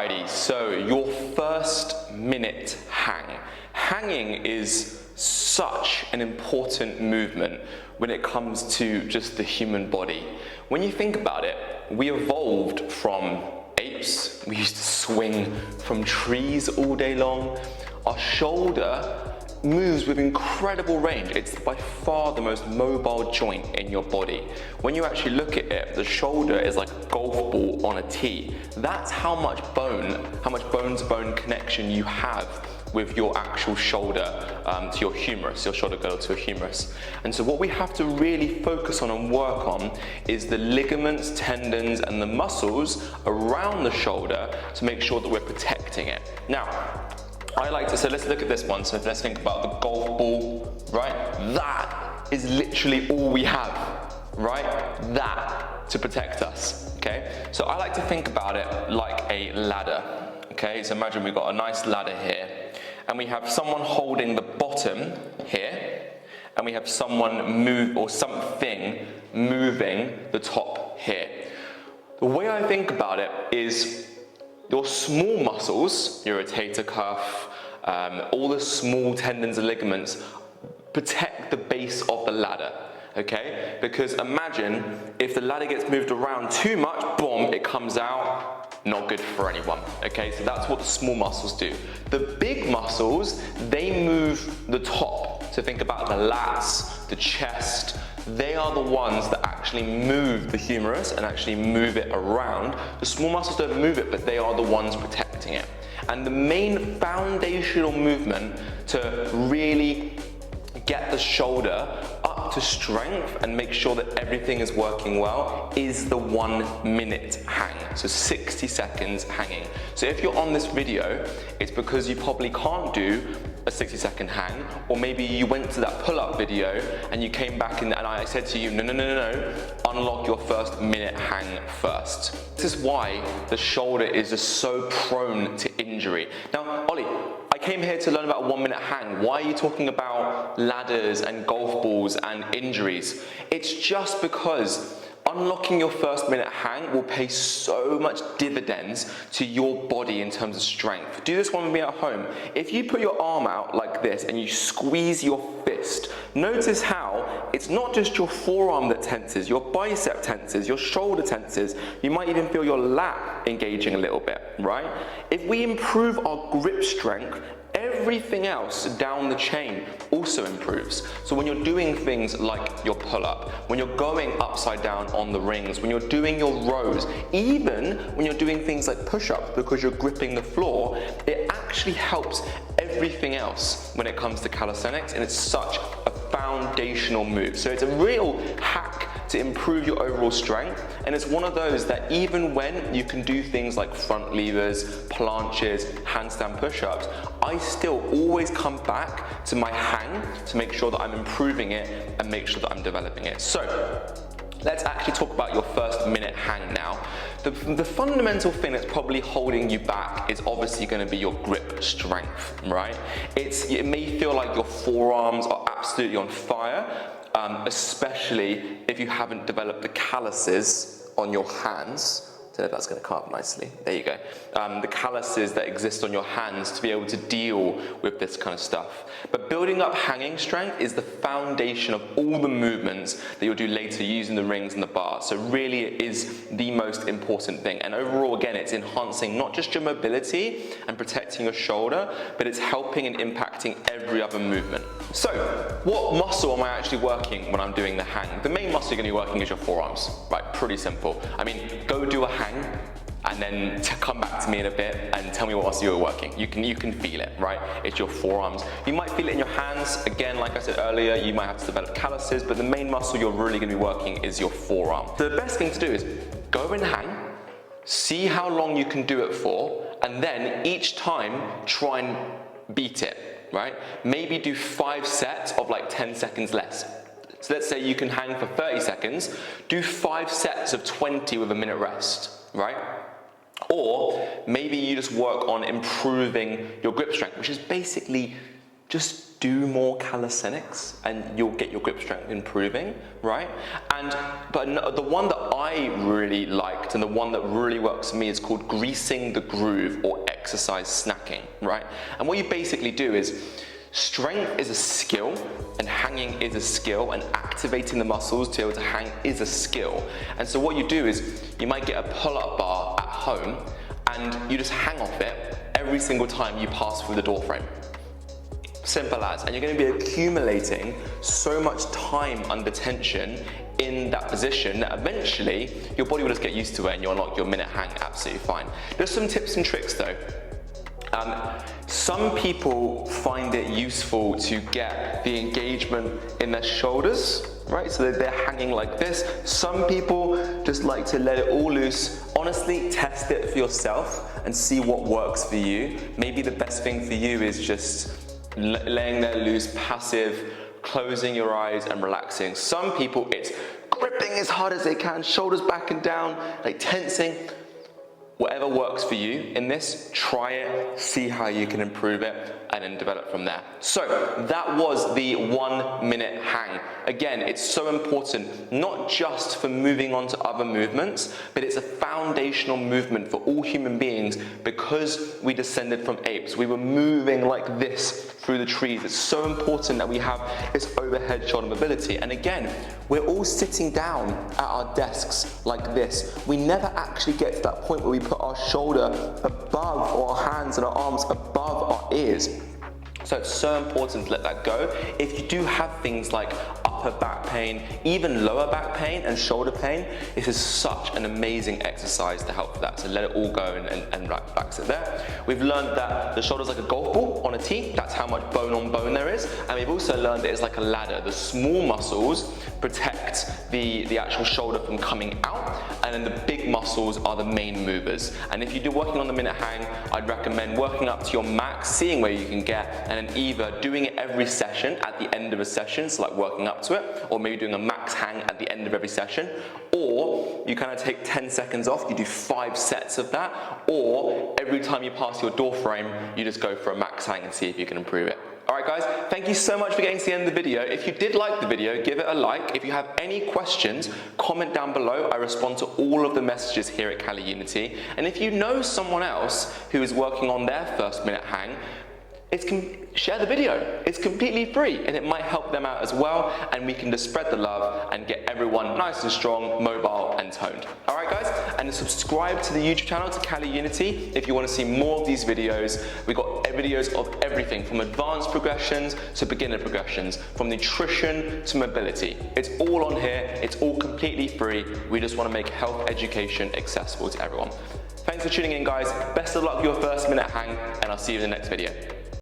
Alrighty, so your first minute hang. Hanging is such an important movement when it comes to just the human body. When you think about it, we evolved from apes. We used to swing from trees all day long. Our shoulder moves with incredible range. It's by far the most mobile joint in your body. When you actually look at it, the shoulder is like a golf ball on a tee. That's how much bone-to-bone connection you have with your actual shoulder to your humerus, your shoulder girdle to your humerus. And so what we have to really focus on and work on is the ligaments, tendons, and the muscles around the shoulder to make sure that we're protecting it. Now, so let's look at this one. So let's think about the golf ball, right? That is literally all we have, right? That to protect us, okay? So I like to think about it like a ladder, okay? So imagine we've got a nice ladder here, and we have someone holding the bottom here, and we have something moving the top here. The way I think about it is your small muscles, your rotator cuff, all the small tendons and ligaments protect the base of the ladder, okay? Because imagine if the ladder gets moved around too much, boom, it comes out, not good for anyone, okay? So that's what the small muscles do. The big muscles, they move the top. So think about the lats, the chest. They are the ones that actually move the humerus and actually move it around. The small muscles don't move it, but they are the ones protecting it. And the main foundational movement to really get the shoulder up to strength and make sure that everything is working well is the 1 minute hang. So 60 seconds hanging. So if you're on this video, it's because you probably can't do a 60-second hang, or maybe you went to that pull-up video and you came back and I said to you, no, unlock your first minute hang first. This is why the shoulder is just so prone to injury. Now, Ollie, I came here to learn about a 1 minute hang. Why are you talking about ladders and golf balls and injuries? It's just because unlocking your first minute hang will pay so much dividends to your body in terms of strength. Do this one with me at home. If you put your arm out like this and you squeeze your fist, notice how it's not just your forearm that tenses, your bicep tenses, your shoulder tenses. You might even feel your lat engaging a little bit, right? If we improve our grip strength, everything else down the chain also improves. So when you're doing things like your pull-up, when you're going upside down on the rings, when you're doing your rows, even when you're doing things like push-ups because you're gripping the floor, it actually helps everything else when it comes to calisthenics, and it's such a foundational move. So it's a real hack to improve your overall strength, and it's one of those that even when you can do things like front levers, planches, handstand push-ups, I still always come back to my hang to make sure that I'm improving it and make sure that I'm developing it. So let's actually talk about your first minute hang now. The fundamental thing that's probably holding you back is obviously going to be your grip strength, right? It may feel like your forearms are absolutely on fire, especially if you haven't developed the calluses on your hands. I don't know if that's going to come up nicely. There you go. The calluses that exist on your hands to be able to deal with this kind of stuff. But building up hanging strength is the foundation of all the movements that you'll do later using the rings and the bars. So really it is the most important thing. And overall, again, it's enhancing not just your mobility and protecting your shoulder, but it's helping and impacting every other movement. So what muscle am I actually working when I'm doing the hang? The main muscle you're going to be working is your forearms, right? Pretty simple. I mean, go do a hang and then come back to me in a bit and tell me what muscle you're working. You can feel it, right? It's your forearms. You might feel it in your hands. Again, like I said earlier, you might have to develop calluses, but the main muscle you're really going to be working is your forearm. So the best thing to do is go and hang, see how long you can do it for, and then each time try and beat it, right? Maybe do 5 sets of like 10 seconds less. So let's say you can hang for 30 seconds, do 5 sets of 20 with a minute rest, right? Or maybe you just work on improving your grip strength, which is basically just do more calisthenics and you'll get your grip strength improving, right? But the one that I really liked and the one that really works for me is called greasing the groove or exercise snacking, right? And what you basically do is, strength is a skill and hanging is a skill, and activating the muscles to be able to hang is a skill. And so what you do is you might get a pull-up bar at home and you just hang off it every single time you pass through the door frame. Simple as. And you're going to be accumulating so much time under tension in that position that eventually your body will just get used to it and you'll unlock your minute hang absolutely fine. There's some tips and tricks though. Some people find it useful to get the engagement in their shoulders, right? So they're hanging like this. Some people just like to let it all loose. Honestly, test it for yourself and see what works for you. Maybe the best thing for you is just laying there loose, passive, closing your eyes and relaxing. Some people, it's gripping as hard as they can, shoulders back and down, like tensing. Whatever works for you in this, try it, see how you can improve it, and then develop from there. So that was the 1 minute hang. Again, it's so important, not just for moving on to other movements, but it's a foundational movement for all human beings because we descended from apes. We were moving like this through the trees. It's so important that we have this overhead shoulder mobility. And again, we're all sitting down at our desks like this. We never actually get to that point where we put our shoulder above, or our hands and our arms above our ears. So it's so important to let that go. If you do have things like upper back pain, even lower back pain and shoulder pain, this is such an amazing exercise to help with that. So let it all go and relax it there. We've learned that the shoulder's like a golf ball on a tee. That's how much bone on bone there is. And we've also learned that it's like a ladder. The small muscles protect the actual shoulder from coming out, and then the big muscles are the main movers. And if you're working on the minute hang, I'd recommend working up to your max, seeing where you can get, and then either doing it every session at the end of a session, so like working up to it, or maybe doing a max hang at the end of every session, or you kind of take 10 seconds off, you do 5 sets of that, or every time you pass your door frame, you just go for a max hang and see if you can improve it. Alright guys, thank you so much for getting to the end of the video. If you did like the video, give it a like. If you have any questions, comment down below. I respond to all of the messages here at CaliUnity. And if you know someone else who is working on their first minute hang, share the video. It's completely free and it might help them out as well, and we can just spread the love and get everyone nice and strong, mobile and toned. Alright guys, and subscribe to the YouTube channel, to CaliUnity, if you want to see more of these videos. We've got videos of everything from advanced progressions to beginner progressions, from nutrition to mobility. It's all on here, it's all completely free. We just want to make health education accessible to everyone. Thanks for tuning in guys, best of luck with your first minute hang, and I'll see you in the next video.